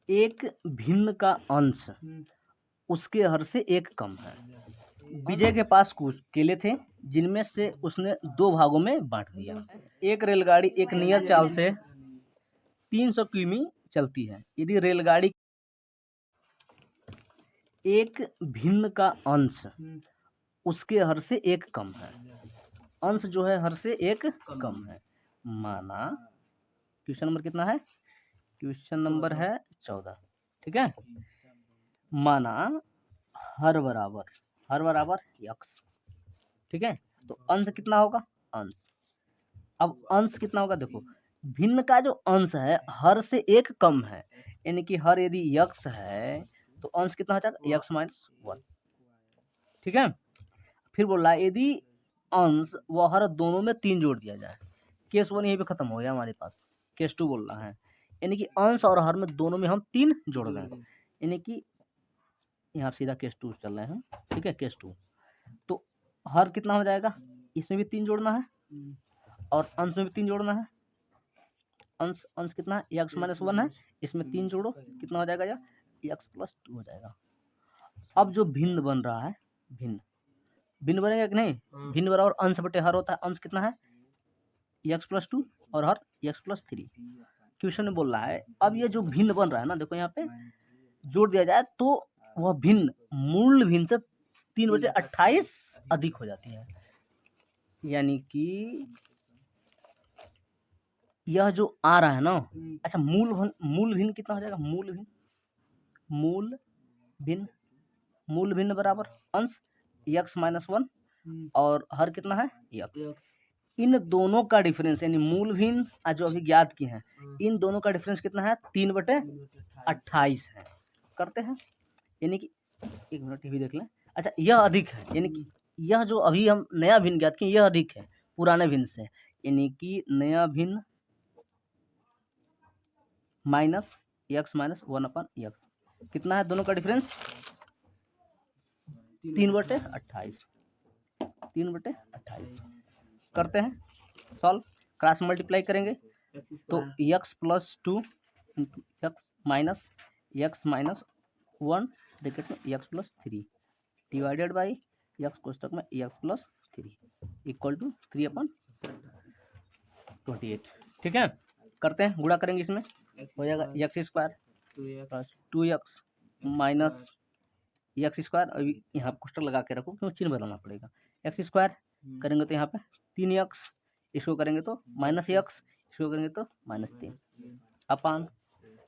एक भिन्न का अंश उसके हर से एक कम है। विजय के पास कुछ केले थे जिनमें से उसने 2 भागों में बांट दिया। एक रेलगाड़ी एक नियत चाल से 300 किमी चलती है। यदि रेलगाड़ी एक भिन्न का अंश उसके हर से एक कम है। अंश जो है हर से एक कम है। माना क्वेश्चन नंबर कितना है? क्वेश्चन नंबर है 14। ठीक है। माना हर बराबर यक्स। ठीक है। तो अंश कितना होगा? अंश। अब अंश कितना होगा? देखो, भिन्न का जो अंश है हर से एक कम है, यानी कि हर यदि यक्स है तो अंश कितना हो जाएगा? X minus 1। ठीक है। फिर बोल रहा है यदि अंश व हर दोनों में 3 जोड़ दिया जाए। केस 1 यहीं पे खत्म हो गया हमारे पास। केस 2 बोल रहा है, यानी कि अंश और हर में दोनों में हम 3 जोड़ दें, यानी कि यहाँ सीधा केस 2 चल रहे हैं। ठीक है। केस 2 तो हर कितना हो जाएगा? इसमें भी 3 जोड़ना है और अंश में भी 3 जोड़ना है। अंश कितना है? यक्स माइनस 1 है। इसमें 3 जोड़ो, कितना हो जाएगा? या यक्स प्लस 2 हो जाएगा। अब जो भिन्न बन रहा है, भिन्न बनेगा कि नहीं? भिन्न बराबर अंश बटे हर होता है। अंश कितना है? यक्स प्लस 2 और हर यक्स प्लस 3। क्वेश्चन में बोल रहा है अब ये जो भिन्न बन रहा है ना, देखो यहाँ पे जोड़ दिया जाए तो वह भिन्न मूल भिन्न से 3/28 अधिक हो जाती है। यानी कि यह जो आ रहा है ना, अच्छा मूल भिन्न कितना हो जाएगा? मूल भिन्न बराबर अंश यक्स माइनस 1 और हर कितना है? यक्स। इन दोनों का डिफरेंस यानी मूल भिन्न जो अभी ज्ञात किए हैं, इन दोनों का डिफरेंस कितना है? 3/28 है। करते हैं, यानी कि 1 मिनट ये भी देख लें। अच्छा, यह अधिक है, यानी कि यह जो अभी हम नया भिन्न ज्ञात किए यह अधिक है पुराने भिन्न से, यानी कि नया भिन्न माइनस यक्स माइनस 1/x कितना है? दोनों का डिफरेंस 3/28। 3/28 करते हैं सॉल्व। क्रॉस मल्टीप्लाई करेंगे तो x plus 2 into x minus 1 bracket में x plus 3 divided by x कोष्टक में यक्स प्लस 3 इक्वल टू 3/28। ठीक है। करते हैं, गुणा करेंगे, इसमें हो जाएगा x square plus 2x minus x square. अभी यहाँ कोष्टक लगा के रखो क्योंकि चिन्ह बदलना पड़ेगा। एक्स स्क्वायर करेंगे तो यहाँ पे 3x, इसको करेंगे तो माइनस यक्स, इसको करेंगे तो माइनस 3 अपान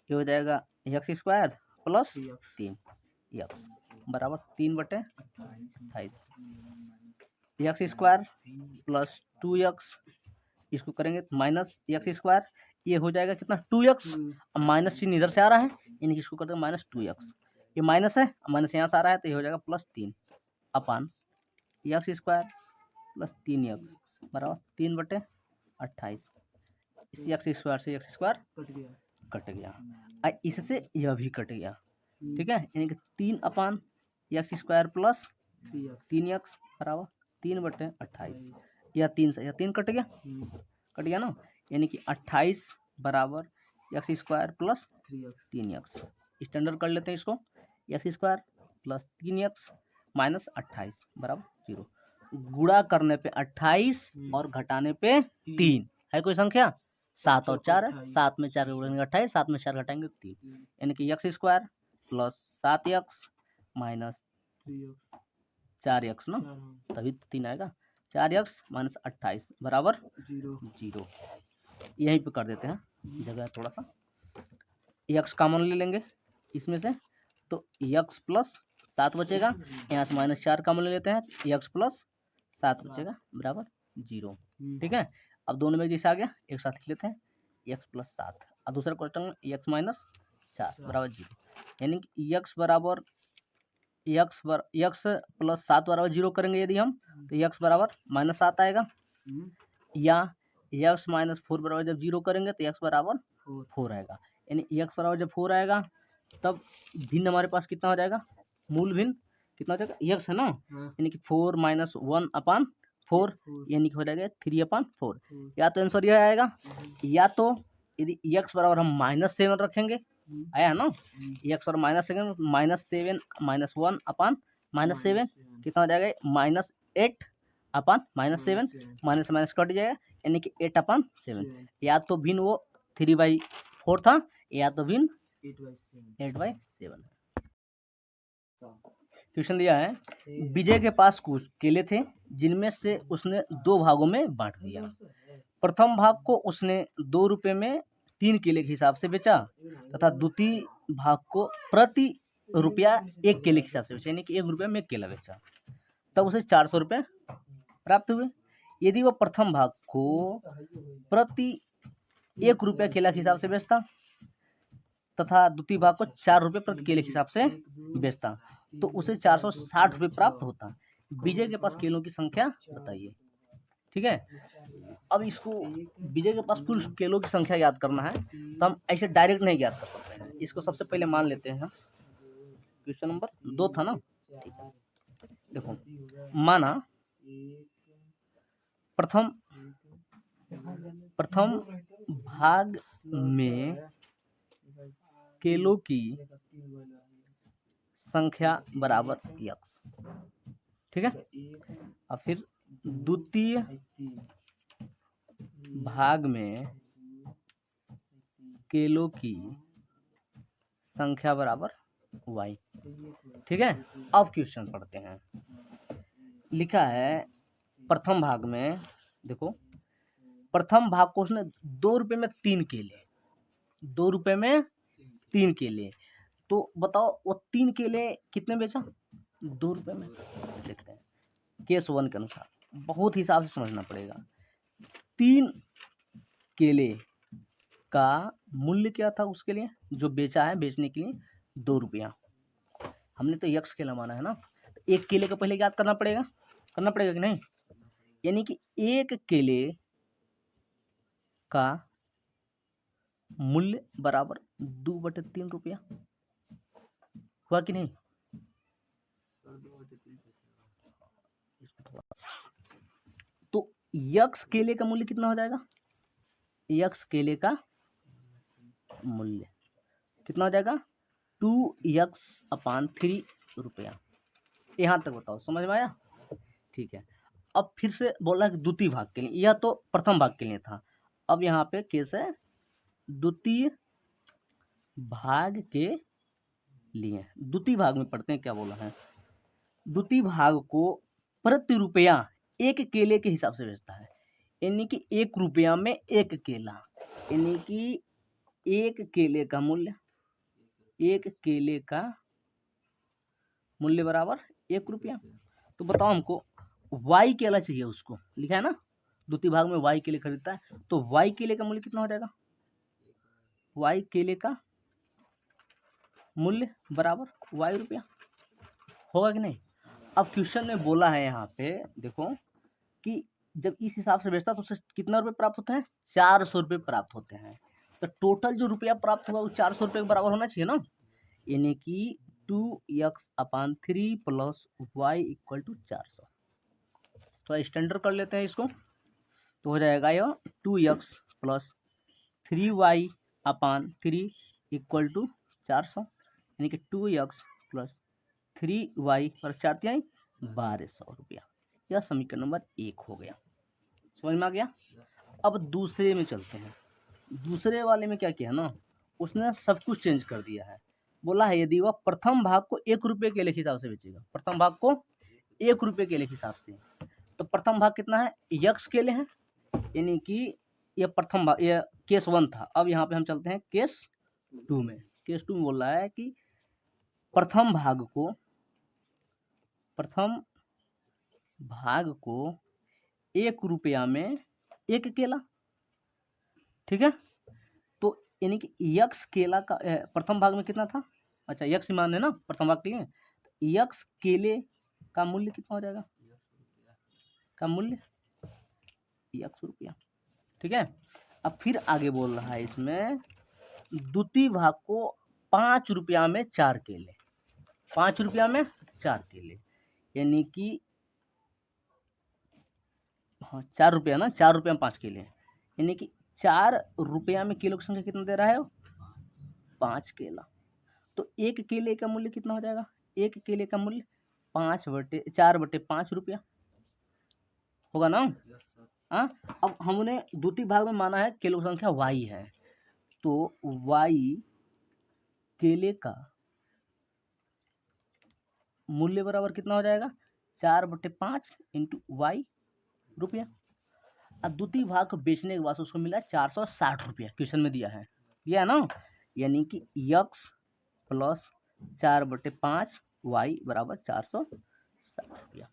ये हो जाएगा यक्स स्क्वायर प्लस 3 यक्स बराबर 3/28। यक्स स्क्वायर प्लस 2x, इसको करेंगे तो माइनस यक्स स्क्वायर, ये हो जाएगा कितना? 2x। अब माइनस चिन्ह इधर से आ रहा है, यानी कि इसको कर देंगे माइनस 2x। ये माइनस है, माइनस यहाँ से आ रहा है तो ये हो जाएगा प्लस 3 अपान यक्स स्क्वायर प्लस 3x बराबर 3/28। इस यक्स स्क्वायर से यक्स स्क्वायर कट गया, इससे यह भी कट गया। ठीक है। यानी कि 3 यक्स स्क्वायर प्लस 3x बराबर 3/28। यह 3 से यह 3 कट गया ना, यानी कि 28 बराबर x square plus 3x। Standard कर लेते हैं इसको। X square plus 3x minus 28 बराबर 0। गुणा करने पे 28 और घटाने पे 3 है कोई संख्या? 7 और 4 है। 7 में 4 गुणेंगे 28, 7 में 4 घटाएंगे 3, यानी कि x square plus 7x minus 4x ना, तभी 3 आएगा। 4x माइनस 28 बराबर 0। यहीं पे कर देते हैं, जगह थोड़ा सा। x कॉमन ले लेंगे इसमें से तो x प्लस 7 बचेगा, यहाँ से माइनस 4 कॉमन ले लेते हैं, x प्लस 7 बचेगा बराबर 0। ठीक है। अब दोनों में जैसे आ गया एक साथ लिख लेते हैं, x प्लस 7 और दूसरा क्वेश्चन में x माइनस 4 बराबर 0, यानी कि x प्लस 7 बराबर 0 करेंगे यदि हम तो x बराबर माइनस 7 आएगा, या x माइनस 4 बराबर जब 0 करेंगे तो x बराबर 4 आएगा। यानी x बराबर जब 4 आएगा तब भिन्न हमारे पास कितना हो जाएगा? मूल भिन्न कितना हो जाएगा? x है ना, यानी कि 4 माइनस 1/4 यानी कि हो जाएगा 3/4। या तो आंसर यह आएगा, या तो यदि x बराबर हम -7 रखेंगे आया है ना। एक्स और माइनस सेवन, -7 अपान -7 कितना हो जाएगा, -8 अपान -7, माइनस माइनस कट जाएगा, यानी कि 8 अपान 7। या तो भिन्न वो 3/4 था, या तो भिन्न 8/7। क्वेश्चन दिया है, विजय के पास कुछ केले थे जिनमें से उसने 2 भागों में बांट दिया। प्रथम भाग को उसने 2 रुपये में 3 केले के हिसाब से बेचा तथा द्वितीय भाग को प्रति रुपया 1 केले के हिसाब से बेचा, यानी कि 1 रुपये में 1 केला बेचा, तब उसे 400 रुपये प्राप्त हुए। यदि वह प्रथम भाग को प्रति 1 रुपया केला के हिसाब से बेचता तथा द्वितीय भाग को 4 रुपये प्रति केले के हिसाब से बेचता तो उसे 460 रुपये प्राप्त होता। विजय के पास केलों की संख्या बताइए। ठीक है, अब इसको विजय के पास कुल केलों की संख्या याद करना है, तो हम ऐसे डायरेक्ट नहीं याद कर सकते हैं। इसको सबसे पहले मान लेते हैं। क्वेश्चन नंबर 2 था ना। ठीक है, देखो, माना प्रथम भाग में केलों की संख्या बराबर x। ठीक है, और फिर द्वितीय भाग में केलों की संख्या बराबर y। ठीक है, अब क्वेश्चन पढ़ते हैं। लिखा है प्रथम भाग में, देखो, प्रथम भाग को उसने 2 रुपये में 3 केले, 2 रुपये में 3 केले, तो बताओ वो 3 केले कितने बेचा, 2 रुपये में। देखते हैं केस 1 के अनुसार, बहुत हिसाब से समझना पड़ेगा। 3 केले का मूल्य क्या था उसके लिए, जो बेचा है बेचने के लिए 2 रुपया। हमने तो यक्स केला माना है ना, तो 1 केले का पहले याद करना पड़ेगा कि नहीं, यानी कि 1 केले का मूल्य बराबर 2/3 रुपया हुआ कि नहीं। तो यक्स केले का मूल्य कितना हो जाएगा, यक्स केले का मूल्य कितना हो जाएगा, 2x/3 रुपया। यहाँ तक बताओ, समझ में आया। ठीक है, अब फिर से बोला कि द्वितीय भाग के लिए, यह तो प्रथम भाग के लिए था, अब यहाँ पे केस है द्वितीय भाग के लिए। द्वितीय भाग में पढ़ते हैं क्या बोला है। द्वितीय भाग को प्रति रुपया 1 केले के हिसाब से बेचता है, यानी कि 1 रुपया में 1 केला, यानी कि 1 केले का मूल्य, 1 केले का मूल्य बराबर 1 रुपया। तो बताओ हमको y केला चाहिए, उसको लिखा है ना, द्वितीय भाग में y केले खरीदता है, तो y केले का मूल्य कितना हो जाएगा, y केले का मूल्य बराबर y रुपया, होगा कि नहीं। अब क्वेश्चन में बोला है यहाँ पे, देखो कि जब इस हिसाब से बेचता तो उससे कितना रुपये प्राप्त होते हैं, 400 रुपये प्राप्त होते हैं। तो टोटल जो रुपया प्राप्त होगा वो 400 रुपये के बराबर होना चाहिए ना, यानी कि 2x/3 + y = 400। तो स्टैंडर्ड कर लेते हैं इसको, तो हो जाएगा यह 2x + 3y/3 = 400, यानी कि 2x + 3y और 4 1200 रुपया। यह समीकरण नंबर 1 हो गया, समझ में आ गया। अब दूसरे में चलते हैं। दूसरे वाले में क्या किया ना, उसने सब कुछ चेंज कर दिया है। बोला है यदि वह प्रथम भाग को 1 रुपये के हिसाब से बेचेगा, प्रथम भाग को 1 रुपये के हिसाब से, तो प्रथम भाग कितना है, यक्स केले हैं, यानी कि यह प्रथम भाग, यह केस 1 था। अब यहाँ पे हम चलते हैं केस 2 में। केस 2 में बोल रहा है कि प्रथम भाग को 1 रुपया में 1 केला। ठीक है, तो यानी कि यक्स केला का प्रथम भाग में कितना था, अच्छा यक्स मान है ना प्रथम भाग के लिए, यक्स केले का मूल्य कितना हो जाएगा, का मूल्य यक्स रुपया। ठीक है, अब फिर आगे बोल रहा है इसमें द्वितीय भाग को 5 रुपया में 4 केले, 5 रुपया में 4 केले, यानी कि हाँ 4 रुपया ना, 4 रुपया में 5 केले, यानी कि 4 रुपया में किलो की संख्या कितना दे रहा है, 5 केला। तो एक केले का मूल्य कितना हो जाएगा? एक केले का मूल्य 4/5 रुपया होगा ना। हाँ, अब हमने द्वितीय भाग में माना है केलों की संख्या y है, तो y केले का मूल्य बराबर कितना हो जाएगा? 4/5 इंटू वाई रुपया। अब द्वितीय भाग को बेचने के बाद उसको मिला 460 रुपया, क्वेश्चन में दिया है ना, यानी कि x प्लस 4/5 वाई बराबर 460 रुपया।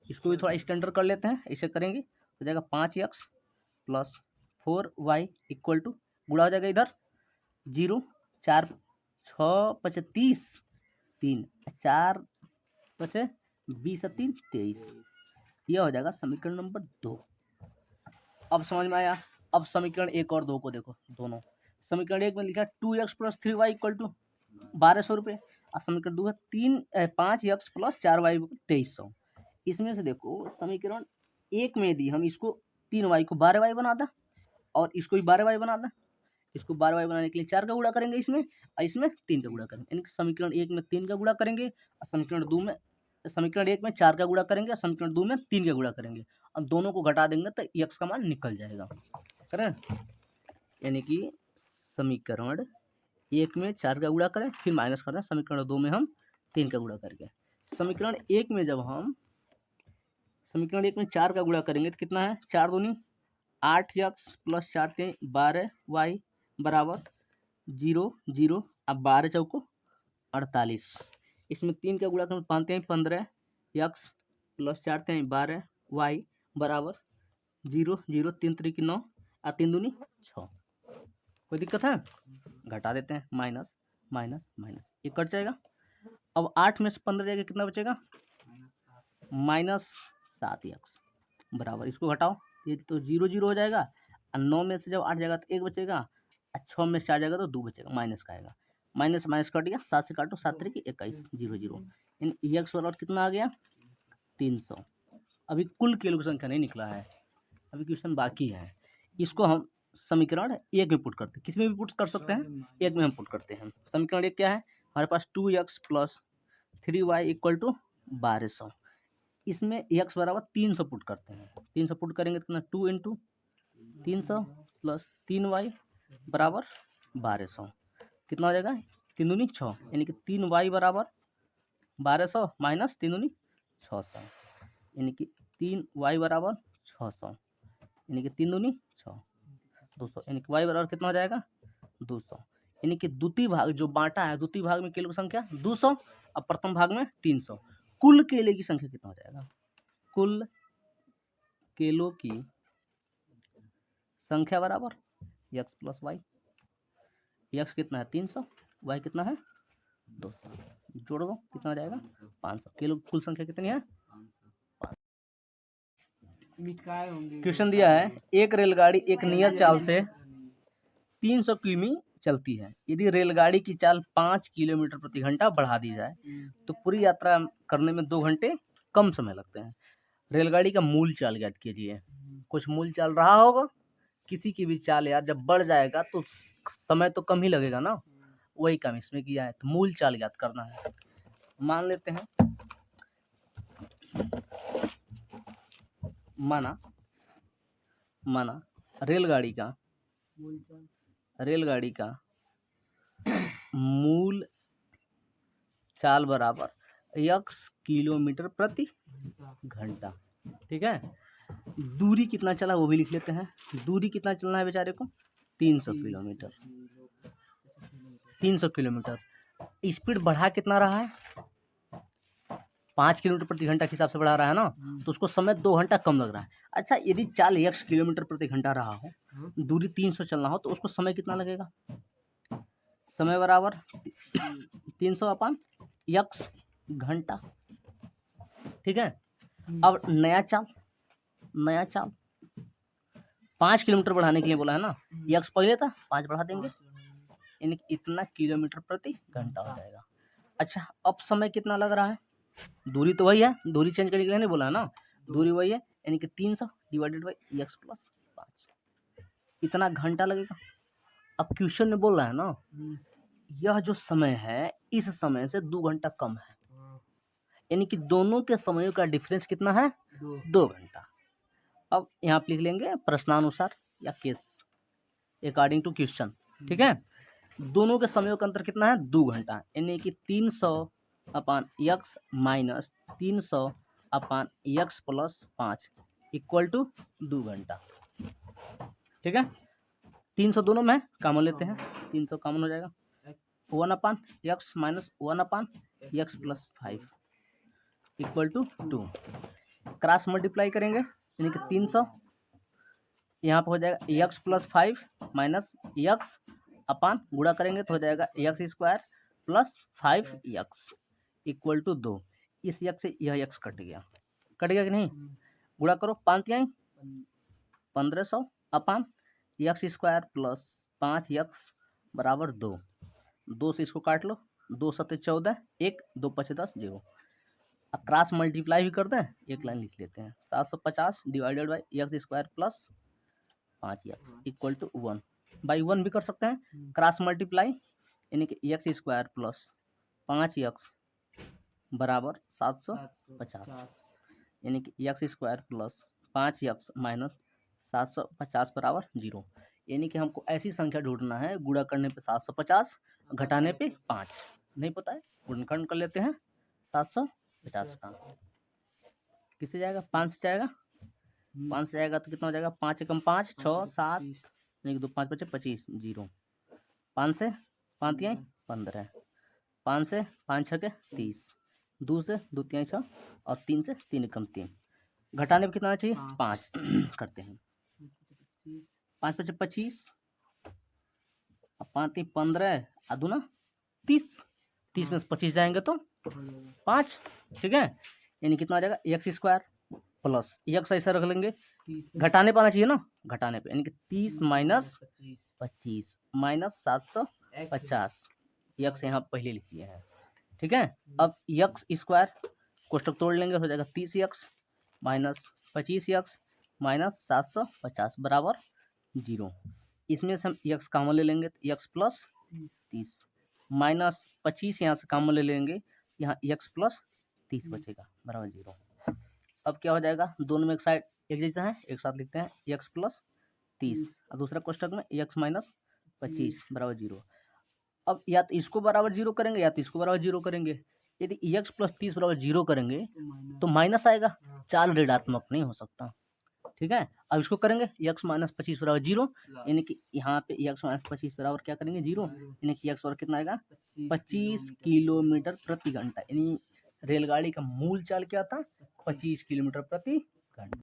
इसको भी थोड़ा स्टैंडर्ड कर लेते हैं, ऐसे करेंगे हो जाएगा 5x plus 4y equal to, गुणा हो जाएगा इधर 0, 4 6 5 30, 3 4 5 20 3 23, यह हो जाएगा समीकरण नंबर 2। अब समझ में आया। अब समीकरण 1 और 2 को देखो, दोनों समीकरण 1 में लिखा 2x plus 3y equal to 1200 रुपये, और समीकरण 2 है 5x प्लस 4y 2300। इसमें से देखो समीकरण 1 में यदि हम इसको 3y को 12y बना दें और इसको भी 12y बना दें, इसको 12y बनाने के लिए 4 का गुणा करेंगे इसमें, और इसमें 3 का गुणा करेंगे, यानी कि समीकरण 1 में 3 का गुणा करेंगे और समीकरण 1 में 4 का गुणा करेंगे और समीकरण 2 में 3 का गुणा करेंगे, और दोनों को घटा देंगे तो x का मान निकल जाएगा। करें, यानी कि समीकरण 1 में 4 का गुणा करें फिर माइनस करते हैं, समीकरण 2 में हम 3 का गुणा करके, समीकरण 1 में जब हम समीकरण 1 में 4 का गुणा करेंगे तो कितना है? 4 दूनी 8x प्लस 4 3 12y बराबर 0 0, अब 12 चौको 48, इसमें 3 का गुणा करें 5 3 15x प्लस 4 3 12y बराबर 0 0, 3 3 की 9 और 3 दूनी 6। कोई दिक्कत है? घटा देते हैं, माइनस माइनस माइनस, ये कट जाएगा। अब 8 में से 15 जाएगा, कितना बचेगा? -7x बराबर, इसको घटाओ, ये तो 0 0 हो जाएगा, और 9 में से जब 8 जाएगा तो 1 बचेगा, और 6 में से 4 जाएगा तो 2 बचेगा, माइनस का आएगा, माइनस माइनस कट गया, 7 से काटो 7 3 21 0 0, यानी एक्स बराबर कितना आ गया? 300। अभी कुल केलों की संख्या नहीं निकला है, अभी क्वेश्चन बाकी है। इसको हम समीकरण 1 में पुट करते हैं, किसमें भी पुट कर सकते हैं, 1 में हम पुट करते हैं। समीकरण 1 क्या है हमारे पास? 2x plus 3y equal to 1200, इसमें x बराबर 300 पुट करते हैं, 300 पुट करेंगे तो कितना? 2 इंटू 300 प्लस 3y बराबर 1200, कितना हो जाएगा? 3 दूनी 6, यानी कि 3y बराबर 1200 माइनस 3 दूनी 600, यानी कि 3y बराबर 600, यानी कि 3 दूनी 6 200, यानी कि y बराबर कितना हो जाएगा? 200, यानी कि द्वितीय भाग जो बांटा है, द्वितीय भाग में केलों की संख्या 200 और प्रथम भाग में 300, कुल केले की संख्या कितना हो जाएगा? कुल केलों की संख्या बराबर x प्लस वाई, x कितना है? 300, y कितना है? 200, जोड़ दो, कितना हो जाएगा? 500। केलों की कुल संख्या कितनी है? क्वेश्चन दिया है एक रेलगाड़ी एक नियत चाल से 300 किमी चलती है, यदि रेलगाड़ी की चाल 5 किलोमीटर प्रति घंटा बढ़ा दी जाए तो पूरी यात्रा करने में 2 घंटे कम समय लगते हैं। रेलगाड़ी का मूल चाल ज्ञात कीजिए। कुछ मूल चाल रहा होगा, किसी की भी चाल यार जब बढ़ जाएगा तो समय तो कम ही लगेगा ना, वही काम इसमें किया है, तो मूल चाल ज्ञात करना है। मान लेते हैं, माना रेलगाड़ी का मूल चाल बराबर x किलोमीटर प्रति घंटा, ठीक है। दूरी कितना चला वो भी लिख लेते हैं, दूरी कितना चलना है बेचारे को? 300 किलोमीटर, 300 किलोमीटर। स्पीड बढ़ा कितना रहा है? 5 किलोमीटर प्रति घंटा के हिसाब से बढ़ा रहा है ना, तो उसको समय 2 घंटा कम लग रहा है। अच्छा, यदि चाल x किलोमीटर प्रति घंटा रहा हो, दूरी 300 चलना हो, तो उसको समय कितना लगेगा? समय बराबर 300 अपन x घंटा, ठीक है। अब नया चाल 5 किलोमीटर बढ़ाने के लिए बोला है ना, x पहले था 5 बढ़ा देंगे, यानी इतना किलोमीटर प्रति घंटा हो जाएगा। अच्छा, अब समय कितना लग रहा है? दूरी तो वही है, दूरी चेंज करने के लिए नहीं बोला है ना, दूरी वही है, यानी कि 300 डिवाइडेड बाई x प्लस 5, इतना घंटा लगेगा। अब क्वेश्चन में बोल रहा है ना यह जो समय है इस समय से 2 घंटा कम है, यानी कि दोनों के समयों का डिफरेंस कितना है? 2 घंटा। अब यहाँ पे लिख लेंगे प्रश्नानुसार या केस अकॉर्डिंग टू क्वेश्चन, ठीक है। दोनों के समयों का अंतर कितना है? 2 घंटा, यानी कि 300/x minus 300/x plus 5 equal to 2 घंटा, ठीक है। 300 दोनों में कॉमन लेते हैं, 300 कॉमन हो जाएगा, 1/x minus 1/x plus 5 equal to 2। Cross multiply करेंगे, यानी कि 300 यहाँ पर हो जाएगा x plus 5 minus x upon गुणा करेंगे तो हो जाएगा x square plus 5x equal to 2। इस x से यह x कट गया कि नहीं? गुणा करो, 5 तिहाई 1500 अपान x स्क्वायर प्लस 5x बराबर 2। 2 से इसको काट लो, 2 सत्ते 14, 1 2 5 10 0। अब क्रॉस मल्टीप्लाई भी कर दें, एक लाइन लिख लेते हैं, 750 divided by x square plus 5x equal to 1 by 1 भी कर सकते हैं। क्रॉस मल्टीप्लाई यानी कि एक्स स्क्वायर प्लस 5x बराबर 750, यानी कि x square plus 5x minus 750 बराबर 0। यानी कि हमको ऐसी संख्या ढूंढना है गुणा करने पे 750 घटाने पे 5, नहीं पता है गुणनखंड कर लेते हैं। 750 का किससे जाएगा? 5 से जाएगा, 5 से जाएगा तो कितना हो जाएगा? 5 एकम 5 6 7 नहीं 2 5 5 25 0। 5 से 5 तिहाई 15, 5 से 5 6 के 30, 2 से 2 तिहाई 6 और 3 से 3 एकम 3। घटाने पे कितना चाहिए? 5 करते हैं, 5 5 25 और 5 3 15 और 2 ना 30, 30 में से 25 जाएंगे तो 5, ठीक है। यानी कितना आ जाएगा? एक्स स्क्वायर प्लस एक्स ऐसा रख लेंगे, घटाने पे आना चाहिए ना, घटाने पे, यानी कि 30 माइनस 25 माइनस 750, एक्स यहाँ पहले लिख दिए हैं, ठीक है। अब एक्स स्क्वायर कोष्टक तोड़ लेंगे, हो जाएगा 30x माइनस 25x माइनस 750 बराबर 0। इसमें से हम एक्स कॉमन ले लेंगे तो एक्स प्लस 30 माइनस 25 यहाँ से कॉमन ले लेंगे, यहाँ एक्स प्लस 30 बचेगा बराबर 0। अब क्या हो जाएगा? दोनों में एक साइड एक जैसा है, एक साथ लिखते हैं एक्स प्लस 30 और दूसरा कोष्टक में एक्स माइनस 25 बराबर 0। अब या तो इसको बराबर 0 करेंगे या तो इसको बराबर 0 करेंगे। यदि एक्स प्लस 30 बराबर 0 करेंगे तो माइनस आएगा, चाल ऋणात्मक नहीं हो सकता, ठीक है। अब इसको करेंगे एक्स माइनस 25 बराबर 0, यानी कि यहाँ पे एक्स माइनस 25 बराबर क्या करेंगे? 0, यानी कि एक्स बराबर कितना आएगा? 25 किलोमीटर प्रति घंटा, यानी रेलगाड़ी का मूल चाल क्या था? 25 किलोमीटर प्रति घंटा।